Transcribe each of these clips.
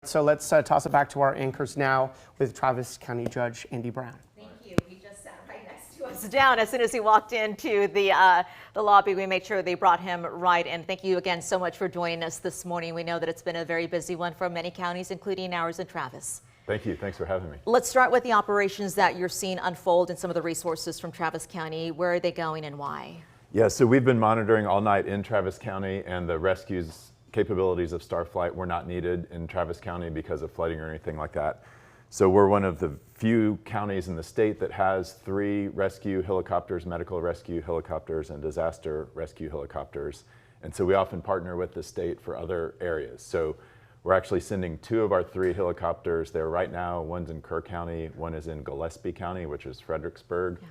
So let's toss it back to our anchors now with Travis County Judge Andy Brown. Thank you. He just sat right next to us down as soon as he walked into the lobby. We made sure they brought him right in. Thank you again so much for joining us this morning. We know that it's been a very busy one for many counties, including ours in Travis. Thank you. Thanks for having me. Let's start with the operations that you're seeing unfold and some of the resources from Travis County. Where are they going and why? Yeah, so we've been monitoring all night in Travis County, and the rescues capabilities of Starflight were not needed in Travis County because of flooding or anything like that. So we're one of the few counties in the state that has 3 rescue helicopters, medical rescue helicopters, and disaster rescue helicopters. And so we often partner with the state for other areas. So we're actually sending 2 of our 3 helicopters there right now. One's in Kerr County, one is in Gillespie County, which is Fredericksburg,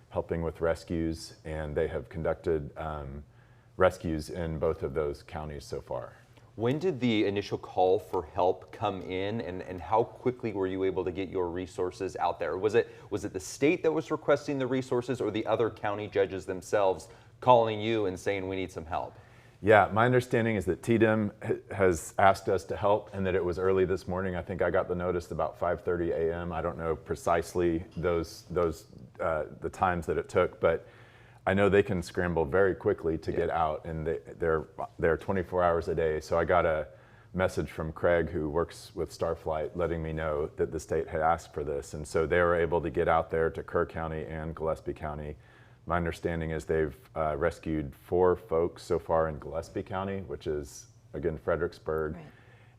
helping with rescues, and they have conducted rescues in both of those counties so far. When did the initial call for help come in, and how quickly were you able to get your resources out there? Was it the state that was requesting the resources, or the other county judges themselves calling you and saying we need some help? Yeah, my understanding is that TDEM has asked us to help, and that it was early this morning. I think I got the notice about 5:30 a.m. I don't know precisely the times that it took, but I know they can scramble very quickly to get out, and they're 24 hours a day. So I got a message from Craig, who works with Starflight, letting me know that the state had asked for this, and so they were able to get out there to Kerr County and Gillespie County. My understanding is they've rescued 4 folks so far in Gillespie County, which is, again, Fredericksburg,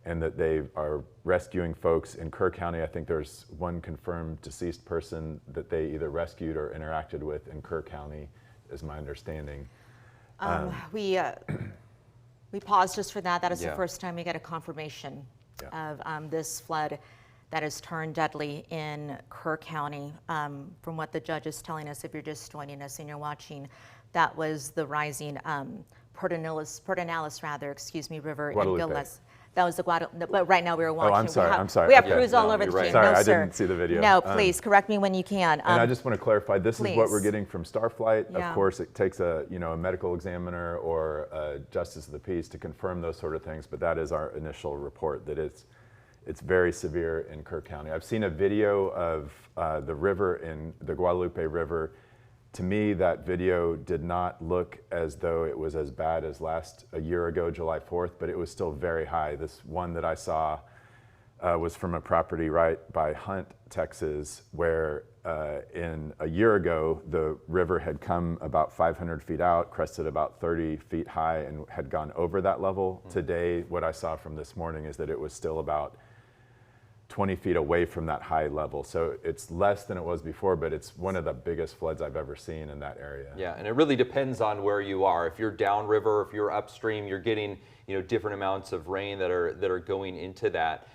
and that they are rescuing folks in Kerr County. I think there's 1 confirmed deceased person that they either rescued or interacted with in Kerr County, is my understanding. We paused just for that. That is the first time we get a confirmation of this flood that has turned deadly in Kerr County. From what the judge is telling us, if you're just joining us and you're watching, that was the rising Pedernales River in Gillespie. That was the Guadalupe, but right now we were watching. Oh, I'm sorry. We have crews all over the team. Sorry, No, I sir. didn't see the video. No, please correct me when you can. And I just want to clarify, this is what we're please. getting from Starflight. Yeah. Of course, it takes a medical examiner or a justice of the peace to confirm those sort of things, but that is our initial report, that it's very severe in Kerr County. I've seen a video of the river, in the Guadalupe River. To me, that video did not look as though it was as bad as a year ago, July 4th, but it was still very high. This one that I saw was from a property right by Hunt, Texas, where in a year ago, the river had come about 500 feet out, crested about 30 feet high, and had gone over that level. Today, what I saw from this morning is that it was still about 20 feet away from that high level. So it's less than it was before, but it's one of the biggest floods I've ever seen in that area. Yeah, and it really depends on where you are. If you're downriver, if you're upstream, you're getting different amounts of rain that are going into that.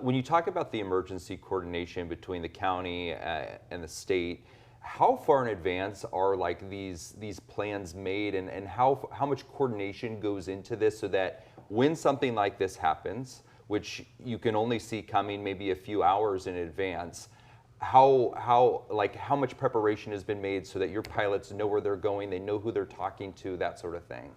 When you talk about the emergency coordination between the county and the state, how far in advance are these plans made, and how much coordination goes into this so that when something like this happens, which you can only see coming maybe a few hours in advance, how much preparation has been made so that your pilots know where they're going, they know who they're talking to, that sort of thing?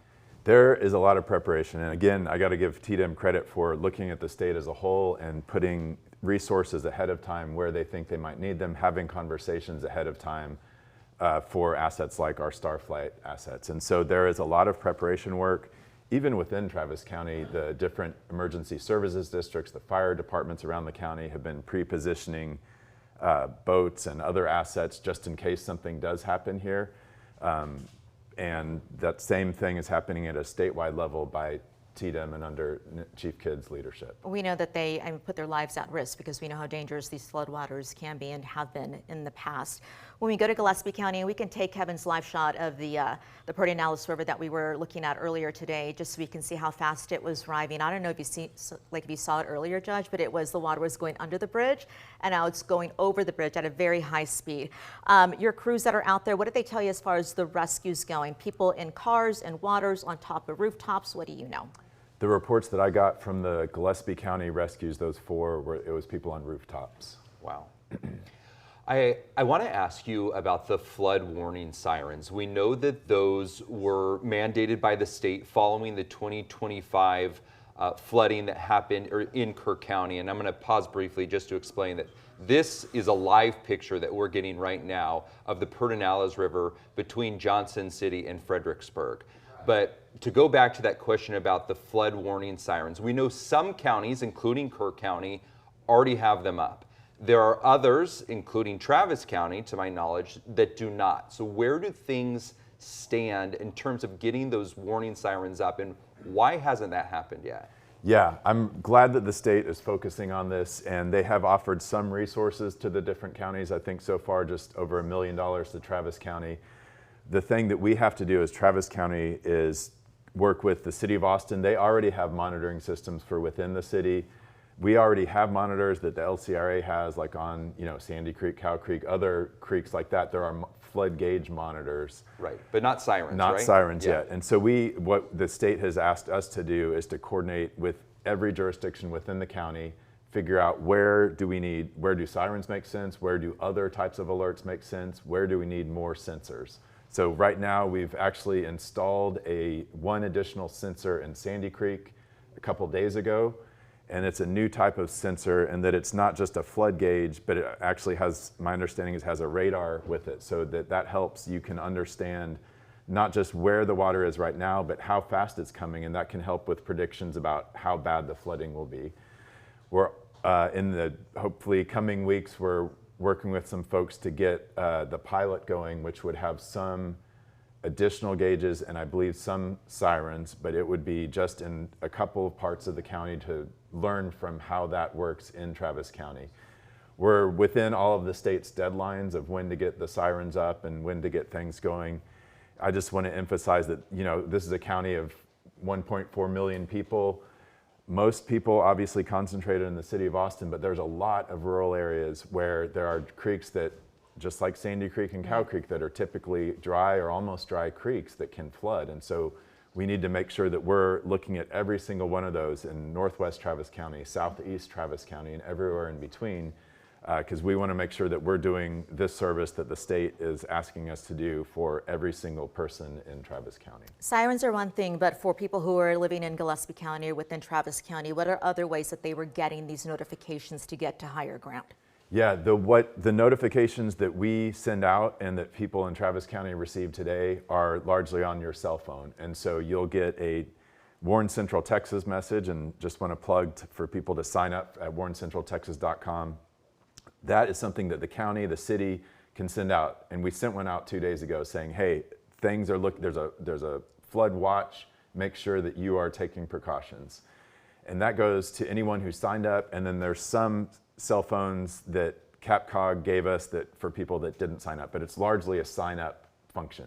There is a lot of preparation, and again, I got to give TDEM credit for looking at the state as a whole and putting resources ahead of time where they think they might need them, having conversations ahead of time for assets like our Starflight assets. And so there is a lot of preparation work. Even within Travis County, the different emergency services districts, the fire departments around the county have been pre-positioning boats and other assets just in case something does happen here. And that same thing is happening at a statewide level by TDEM and under Chief Kidd's leadership. We know that they put their lives at risk because we know how dangerous these floodwaters can be and have been in the past. When we go to Gillespie County, we can take Kevin's live shot of the Pedernales River that we were looking at earlier today, just so we can see how fast it was rising. I don't know if you saw it earlier, Judge, but the water was going under the bridge, and now it's going over the bridge at a very high speed. Your crews that are out there, what did they tell you as far as the rescues going? People in cars and waters on top of rooftops, what do you know? The reports that I got from the Gillespie County rescues, those 4, it was people on rooftops. Wow. I want to ask you about the flood warning sirens. We know that those were mandated by the state following the 2025 flooding that happened in Kerr County. And I'm going to pause briefly just to explain that this is a live picture that we're getting right now of the Pedernales River between Johnson City and Fredericksburg. But to go back to that question about the flood warning sirens, we know some counties, including Kerr County, already have them up. There are others, including Travis County, to my knowledge, that do not. So where do things stand in terms of getting those warning sirens up, and why hasn't that happened yet? Yeah, I'm glad that the state is focusing on this, and they have offered some resources to the different counties. I think so far just over $1 million to Travis County. The thing that we have to do as Travis County is work with the city of Austin. They already have monitoring systems for within the city. We already have monitors that the LCRA has, like on Sandy Creek, Cow Creek, other creeks like that. There are flood gauge monitors. Right, but not sirens, Not right? sirens Yeah. yet. And so what the state has asked us to do is to coordinate with every jurisdiction within the county, figure out where do sirens make sense, where do other types of alerts make sense, where do we need more sensors. So right now we've actually installed one additional sensor in Sandy Creek a couple days ago. And it's a new type of sensor, and that it's not just a flood gauge, but it actually has, my understanding is, has a radar with it, so that helps you can understand not just where the water is right now, but how fast it's coming, and that can help with predictions about how bad the flooding will be. We're in the hopefully coming weeks, we're working with some folks to get the pilot going, which would have some additional gauges and I believe some sirens, but it would be just in a couple of parts of the county to learn from how that works in Travis County. We're within all of the state's deadlines of when to get the sirens up and when to get things going. I just want to emphasize that this is a county of 1.4 million people. Most people obviously concentrated in the city of Austin, but there's a lot of rural areas where there are creeks that, just like Sandy Creek and Cow Creek, that are typically dry or almost dry creeks that can flood. And so we need to make sure that we're looking at every single one of those in northwest Travis County, southeast Travis County, and everywhere in between, because we want to make sure that we're doing this service that the state is asking us to do for every single person in Travis County. Sirens are one thing, but for people who are living in Gillespie County or within Travis County, what are other ways that they were getting these notifications to get to higher ground? Yeah, the notifications that we send out and that people in Travis County receive today are largely on your cell phone. And so you'll get a Warren Central Texas message, and just want to plug for people to sign up at warrencentraltexas.com. That is something that the county, the city can send out. And we sent one out 2 days ago saying, hey, things are there's a flood watch, make sure that you are taking precautions. And that goes to anyone who signed up, and then there's some cell phones that CapCog gave us that for people that didn't sign up, but it's largely a sign up function.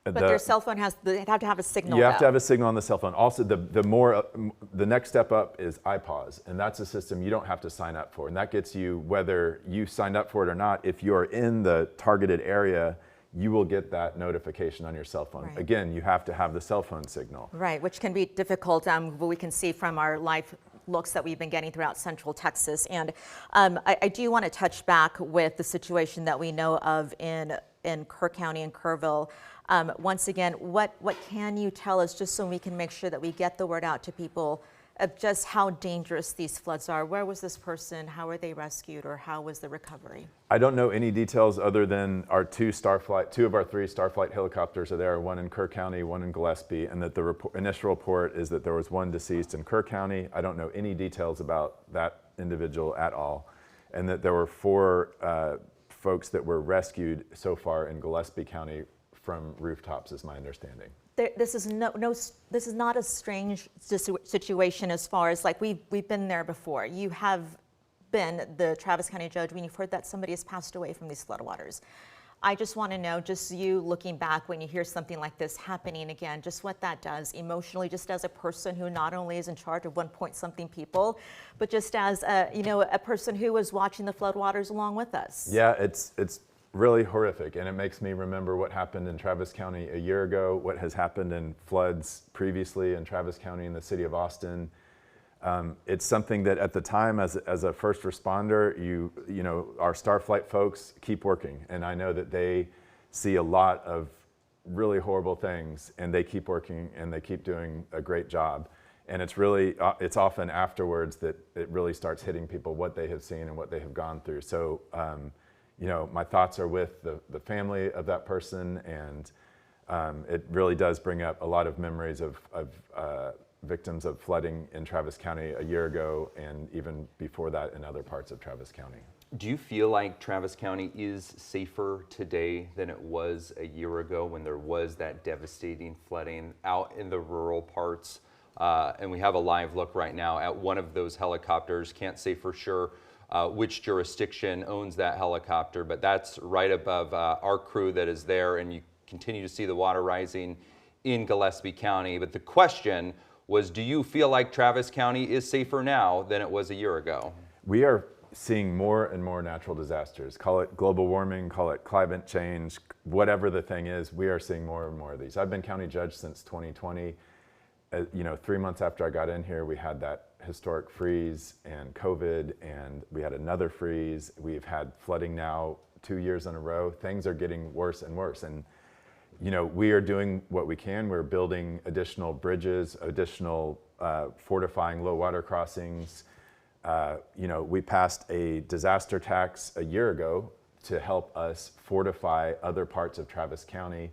But their cell phone they have to have a signal. You have to have a signal on the cell phone. Also, the next step up is iPause, and that's a system you don't have to sign up for, and that gets you, whether you signed up for it or not, if you're in the targeted area, you will get that notification on your cell phone. Right. Again, you have to have the cell phone signal. Right, which can be difficult. We can see from our live looks that we've been getting throughout Central Texas. And I do want to touch back with the situation that we know of in Kerr County and Kerrville. Once again, what can you tell us, just so we can make sure that we get the word out to people of just how dangerous these floods are? Where was this person? How were they rescued, or how was the recovery? I don't know any details other than our two of our three Starflight helicopters are there, one in Kerr County, one in Gillespie, and that the initial report is that there was one deceased in Kerr County. I don't know any details about that individual at all, and that there were 4 folks that were rescued so far in Gillespie County from rooftops, is my understanding. This is this is not a strange situation, as far as, like, we've been there before. You have been the Travis County judge when you've heard that somebody has passed away from these floodwaters. I just want to know, just you looking back when you hear something like this happening again, just what that does emotionally, just as a person who not only is in charge of 1-point-something people, but just as a person who was watching the floodwaters along with us. Yeah, it's really horrific, and it makes me remember what happened in Travis County a year ago, what has happened in floods previously in Travis County and the city of Austin. It's something that at the time, as a first responder, our Starflight folks keep working, and I know that they see a lot of really horrible things, and they keep working and they keep doing a great job. And it's really, it's often afterwards that it really starts hitting people what they have seen and what they have gone through. So, you know, my thoughts are with the family of that person, and it really does bring up a lot of memories of victims of flooding in Travis County a year ago, and even before that in other parts of Travis County. Do you feel like Travis County is safer today than it was a year ago when there was that devastating flooding out in the rural parts? And we have a live look right now at one of those helicopters. Can't say for sure which jurisdiction owns that helicopter, but that's right above our crew that is there, and you continue to see the water rising in Gillespie County. But the question was, do you feel like Travis County is safer now than it was a year ago? We are seeing more and more natural disasters. Call it global warming, call it climate change, whatever the thing is, we are seeing more and more of these. I've been county judge since 2020. You know, 3 months after I got in here, we had that historic freeze and COVID, and we had another freeze. We've had flooding now 2 years in a row. Things are getting worse and worse. And you know, we are doing what we can. We're building additional bridges, additional fortifying low water crossings. You know, we passed a disaster tax a year ago to help us fortify other parts of Travis County,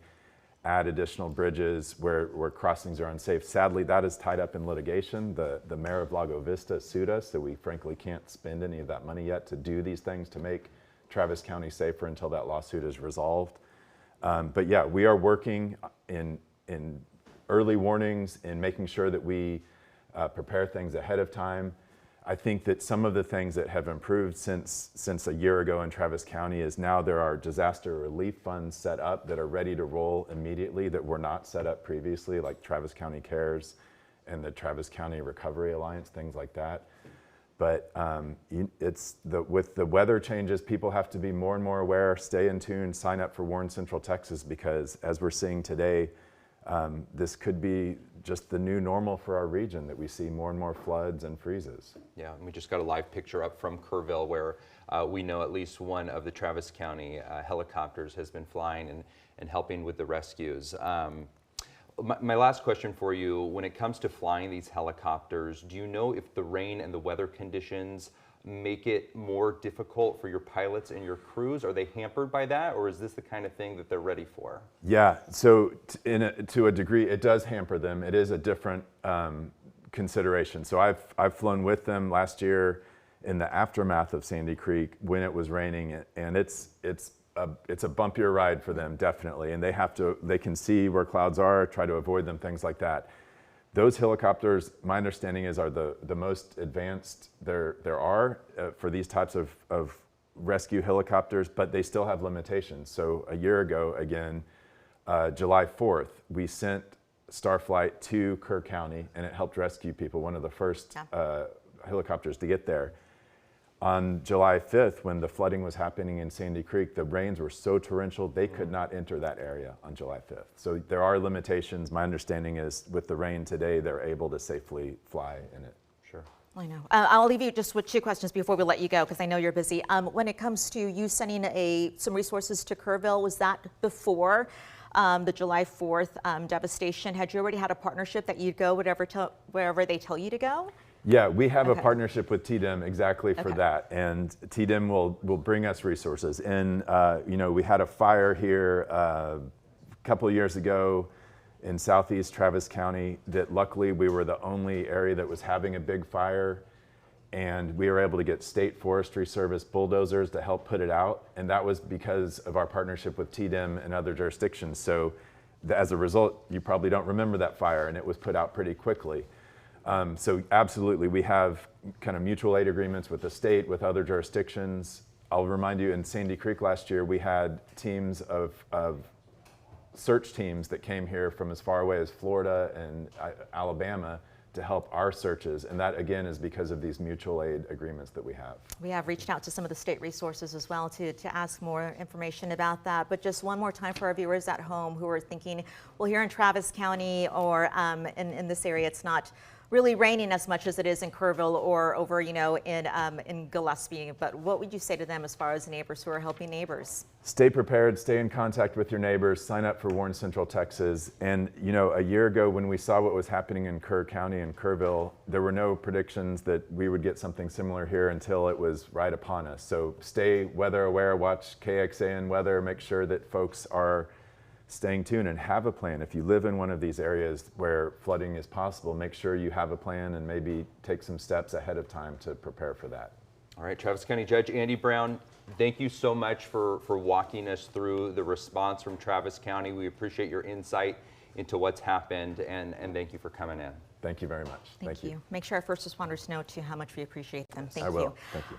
add additional bridges where crossings are unsafe. Sadly, that is tied up in litigation. The mayor of Lago Vista sued us, so we frankly can't spend any of that money yet to do these things to make Travis County safer until that lawsuit is resolved. But yeah, we are working in early warnings and making sure that we prepare things ahead of time. I think that some of the things that have improved since a year ago in Travis County is now there are disaster relief funds set up that are ready to roll immediately that were not set up previously, like Travis County Cares and the Travis County Recovery Alliance, things like that. But with the weather changes, people have to be more and more aware, stay in tune, sign up for Warren Central Texas, because as we're seeing today, this could be just the new normal for our region, that we see more and more floods and freezes. Yeah, and we just got a live picture up from Kerrville where we know at least one of the Travis County helicopters has been flying and helping with the rescues. My last question for you, when it comes to flying these helicopters, do you know if the rain and the weather conditions make it more difficult for your pilots and your crews? Are they hampered by that, or is this the kind of thing that they're ready for? Yeah, so to a degree, it does hamper them. It is a different consideration. So I've flown with them last year in the aftermath of Sandy Creek when it was raining, and it's a bumpier ride for them, definitely, and they can see where clouds are, try to avoid them, things like that. Those helicopters, my understanding is, are the most advanced there are for these types of rescue helicopters, but they still have limitations. So a year ago, again, July 4th, we sent Starflight to Kerr County, and it helped rescue people, one of the first helicopters to get there. On July 5th, when the flooding was happening in Sandy Creek, the rains were so torrential, they could not enter that area on July 5th. So there are limitations. My understanding is with the rain today, they're able to safely fly in it. Sure. I know. I'll leave you just with two questions before we let you go, because I know you're busy. When it comes to you sending some resources to Kerrville, was that before the July 4th devastation? Had you already had a partnership that you'd go wherever they tell you to go? Yeah, we have a partnership with TDEM exactly for that, and TDEM will bring us resources. And you know, we had a fire here a couple of years ago in southeast Travis County that luckily we were the only area that was having a big fire, and we were able to get State Forestry Service bulldozers to help put it out, and that was because of our partnership with TDEM and other jurisdictions. So as a result, you probably don't remember that fire, and it was put out pretty quickly. So absolutely, we have kind of mutual aid agreements with the state, with other jurisdictions. I'll remind you, in Sandy Creek last year, we had teams of search teams that came here from as far away as Florida and Alabama to help our searches. And that, again, is because of these mutual aid agreements that we have. We have reached out to some of the state resources as well to ask more information about that. But just one more time for our viewers at home who are thinking, well, here in Travis County or in this area, it's not really raining as much as it is in Kerrville or over, in Gillespie. But what would you say to them as far as neighbors who are helping neighbors? Stay prepared, stay in contact with your neighbors, sign up for Warn Central Texas. And a year ago when we saw what was happening in Kerr County and Kerrville, there were no predictions that we would get something similar here until it was right upon us. So stay weather aware, watch KXAN weather, make sure that folks are staying tuned and have a plan. If you live in one of these areas where flooding is possible, make sure you have a plan and maybe take some steps ahead of time to prepare for that. All right, Travis County Judge Andy Brown, thank you so much for walking us through the response from Travis County. We appreciate your insight into what's happened, and thank you for coming in. Thank you very much. Thank you. Make sure our first responders know too how much we appreciate them. Thank you. I will. Thank you.